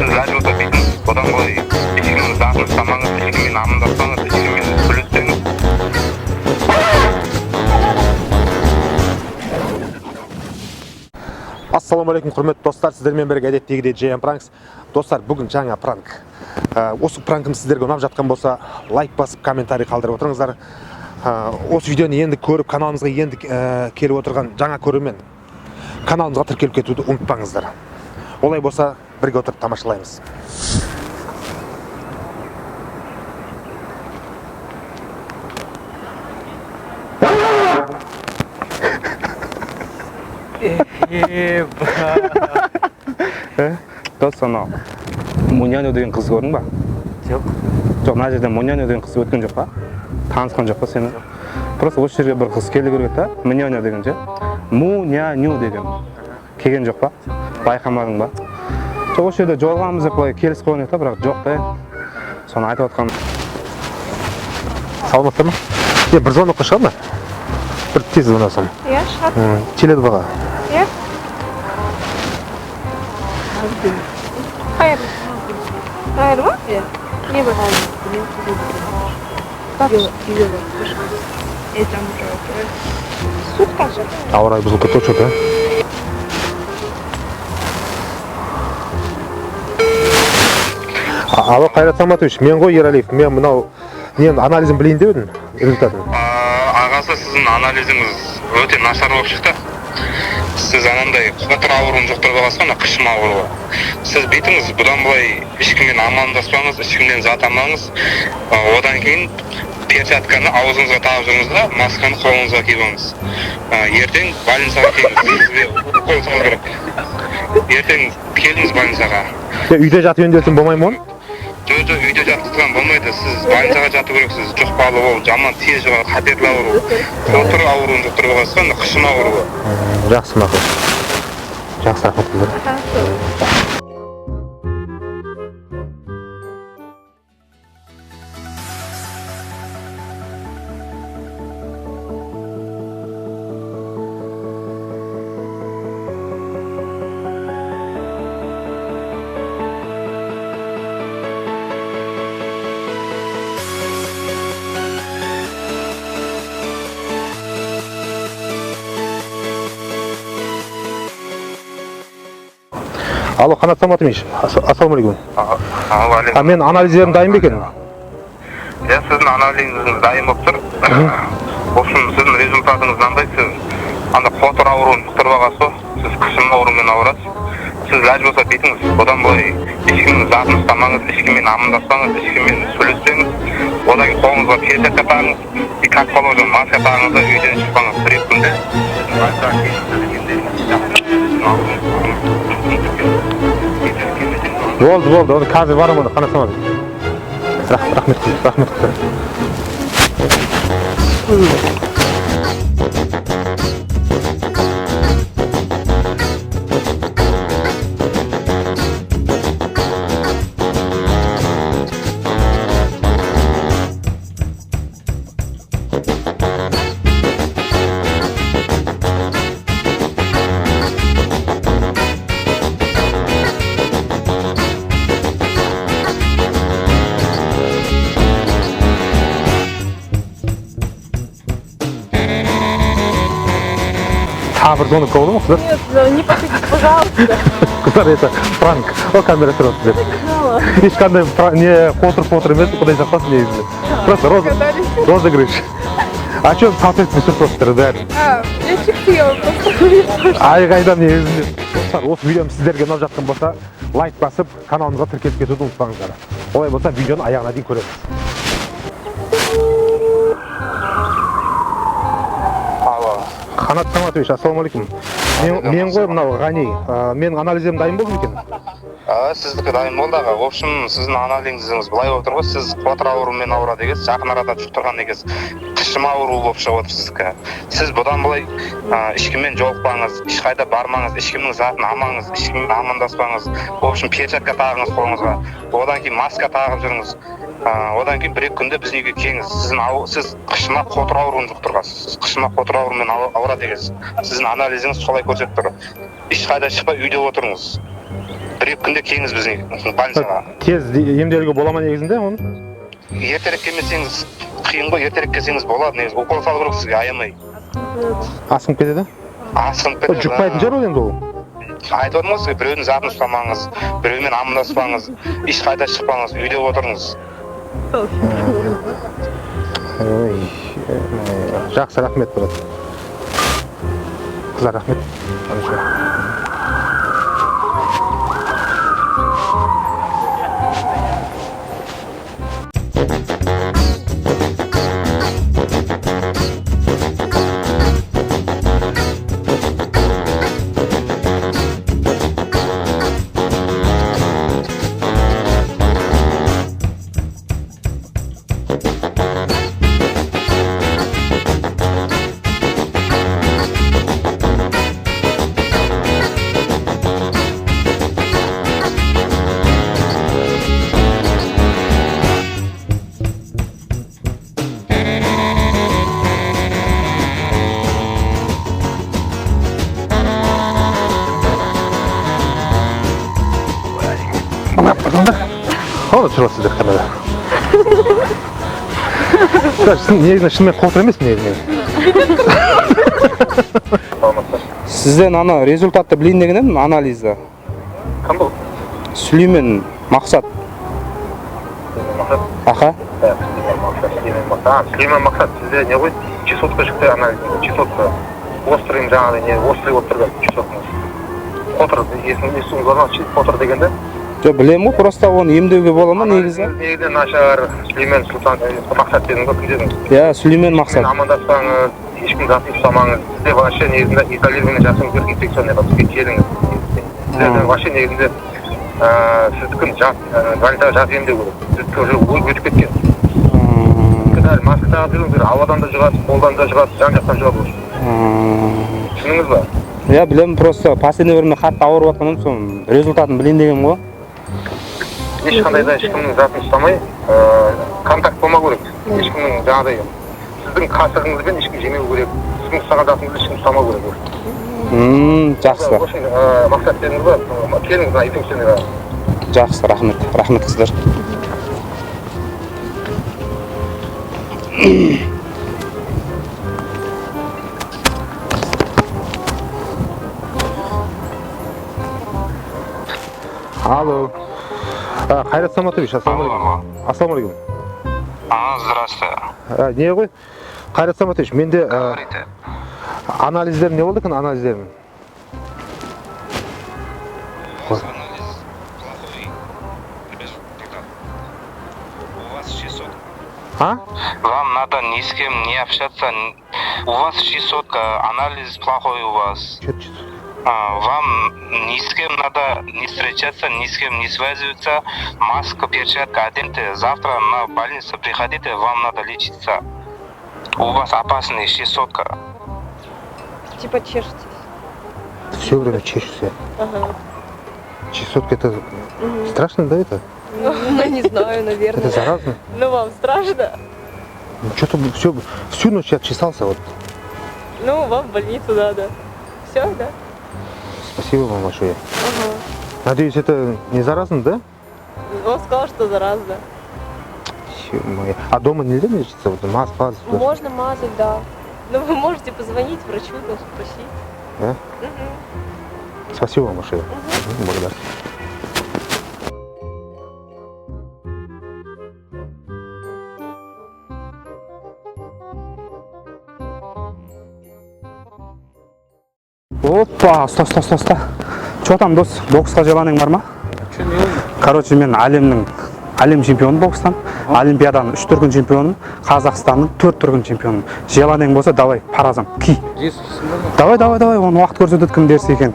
сіз ләж болса дейтін одан былай ешкімнің затын ұстамаңыз, ешкіммен амандаспаңыз, ешкіммен сөйлеспеңіз. Ассалаумағалейкум, құрметті достар, сіздермен бірге әдеттегідей JM Pranks. Достар, бүгін жаңа пранк. Осы пранкім сіздерге ұнап жатқан болса, лайк басып, комментарий қалдырып отырыңыздар. Осы видеоны енді көріп, каналымызға енді келіп отырған жаңа көрермен каналымызға тіркеліп кетуді ұмытпаңыздар. Олай болса, бірге отырып тамашалаймыз. Дос, анау Муньяно деген қыз көрдің ба? Жоқ. Жоқ, мына жерден Муньяно деген қыз өткен жоқ па? Танысқан жоқ па сені? Просто осы жерге бір қыз келді көрген та, Муньяно деген ше. Муньяно деген. Келген жоқ па? Байқамадың ба? Жоқ, осы жерде жолығамыз деп былай келісіп қойған еді, бірақ жоқ та. Соны айтып отқаным. Саламатсыздар ма? Бір звонокқа шығады ма? Бір тез звонасам. Иә, шығады. Теледваға. Иә. Қайыр. Қайыр ма? Иә. Не бар? Суық та жатыр. Ауа райы бұзылып кетті что-то. Алло, Қайрат Саматович, мен ғой Ералиев. Мен мынау анализін білейін деп едім, результатын. Ағасы, сіздің анализіңіз өте нашар болып шықты. Сіз анандай қотыр ауруын жұқтырып алғансыз ғой, қышым ауруы. Сіз бүйтіңіз, бұдан былай ешкіммен амандаспаңыз, ешкімнен зат алмаңыз. Одан кейін перчатканы аузыңызға тағып жүріңіз да, масканы қолыңызға киіп алыңыз. Ертең больницаға келіңіз, сізге укол салу керек. Ертең келіңіз больницаға. Үйде жатып емделсем болмай ма оны? Жоқ, үйде жатқызған болмайды. Сіз больницаға жату керексіз. Жұқпалы ол жаман тез жұғады, қатерлі ауру. Қотыр ауруын жұқтырып алғансыз ғой, қышым ауруы. Жақсы мақұл. Жақсы рахмет. Алло, Қанат Саматович, ассалаумағалейкум. Мен анализдерім дайын ба екен? Иә, сіздің анализіңіз дайын болып тұр. Осы сіздің результатыңыз мынандай, сіз анда қотыр ауруын жұқтырып алғансыз ғой, сіз қышым ауруымен ауырасыз. Сіз ләж болса бүйтіңіз, одан былай ешкімнің затын ұстамаңыз, ешкіммен амандаспаңыз, ешкіммен сөйлеспеңіз. Одан кейін қолыңызға перчатка тағыңыз, как положено маска тағыңыз да үйден шықпаңыз. Бір-екі күнде Болды, оны қазір барам оны, Қанат Саматович. Рахмет. Бір звонок болды ма, қыздар? Нет, не подходите, пожалуйста. Қыздар, это пранк. О, камера тұрады сіздер. Ешқандай қотыр емес, құдай сақтасын негізінде. Просто розыгрыш. А что соответственно все просто бәрі? Я шектила, просто Айғайдан негізінде. Достар, осы видеом сіздерге ұнап жатқан болса, лайк басып, каналымызға тіркеліп кетуді ұмытпаңыздар. Олай болса, видеоны аяғына дейін көреміз. Қанат Саматович, ассалаумағалейкум. Мен ғой мынау Ғани. Менің анализім дайын болды екен? Сіздікі дайын болды аға. В общем, сіздің анализіңіз былай отыр ғой, сіз қотыр ауруымен ауырады екенсіз, жақын арада жұқтырған екенсіз. Қышым ауруы болып шығып отыр сіздікі. Сіз бұдан былай ешкіммен жолықпаңыз, ешқайда бармаңыз, ешкімнің затын алмаңыз, ешкіммен амандаспаңыз. В общем, перчатка тағыңыз қолыңызға. Одан кейін маска тағып жүріңіз. Одан кейін бір-екі күнде біздің үйге келіңіз. Сіз қышыма қотыр ауруын жұқтырғансыз. Сіз қышыма қотыр ауруымен ауырады екенсіз. Сіздің анализіңіз солай көрсетіп тұр. Ешқайда шықпай үйде отырыңыз. 1-2 күнде келіңіз біздің больницаға. Тез емделуге бола ма негізінде оны? Ертерек келмесеңіз қиын ғой, ертерек келсеңіз болады. Негізі укол салу керек сізге аямай. Асқынып кетеді? Асқынып кетеді. Жұқпайтын шығар ол енді ол. Айтып отырмын ғой сізге, біреудің затын ұстамаңыз, біреумен амандаспаңыз, ешқайда шықпаңыз, үйде отырыңыз. Жақсы, рахмет, брат. Қыздар, рахмет. Қалай тұрасыздар камера? Негізінен шынымен қотыр емес негізінен. Сізден ана результатты білейін деген едім, анализді. Кім бұл? Сүлеймен Мақсат. Аха. Сүлеймен Мақсат, сізде не ғой? Чесотка шықты анализ, чесотка. Острый жаңағыдай не, острый болып тұрды чесоткаңыз. Қотыр, есіңіз бар ма? Қотыр дегенде? Жоқ, білем ғой, просто оны емдеуге бола ма негізі? Негізі нашар Сүлеймен Мақсат дедіңіз ғой, кім дедіңіз? Иә, Сүлеймен Мақсат. Амандаспаңыз, ешкім затын ұстамаңыз. Сізде вообще негізінде изолированный жасыңыз керек инфекционный бізге келіңіз. Сіздерден вообще негізінде сіздікін больницаға жат емдеу керек. Сіздікі уже өтіп кеткен. Дәл маска тағып жүріңіздер, ауадан да жұғасыз, қолдан да жұғасыз, жан-жақтан жұғады уже. Түсініңіз ба? Иә, білем, просто последний время қатты ауырып жатқаным, соның результатын білейін деген ғой. Ешқандай да ешкімнің затын ұстамай, контакт болмау керек. Ешкімнің жаңағыдай сіздің қасығыңызбен ешкім жемеу керек. Сіздің ұстаған затыңызды ешкім ұстамау керек. Жақсы. Мақсат дедіңіз ба? Келіңіз мына инфекционныйға. Жақсы, рахмет. Рахмет қыздар. Алло. Қайрат Саматович, ассалаумағалейкум. Ассалаумағалейкум. Здравствуйте. Не ғой? Қайрат Саматович, менде анализдерім не болды екен, анализдерім? А? Вам надо ни с кем не общаться. У вас чесотка, анализ плохой у вас. Вам ни с кем надо не встречаться, ни с кем не связываться. Маска, перчатка оденьте. Завтра на больницу приходите, вам надо лечиться. У вас опасная чесотка. Типа чешетесь. Все время чешешься. Ага. Чесотка это страшно, да, это? Ну, не знаю, наверное. Это заразно. Ну, вам страшно? Ну, что-то всю ночь я чесался вот. Ну, вам в больницу надо. Все, да? Спасибо вам большое. Ага. Надеюсь, это не заразно, да? Он сказал, что заразно. Ё-моё. А дома нельзя лечиться? Вот мазать? Можно мазать, да. Но вы можете позвонить врачу, да, спросить. Да? Угу. Спасибо вам большое. Благодарю. Опа, ұста. Че там, дос? Боксқа желаның бар ма? Короче, мен әлем чемпионы бокстан, Олимпиаданың 3 дүркін чемпионы, Қазақстанның 4 дүркін чемпионы. Желаның болса, давай, паразам, ки. Давай, оны уақыт көрсетеді кім дерсе екен.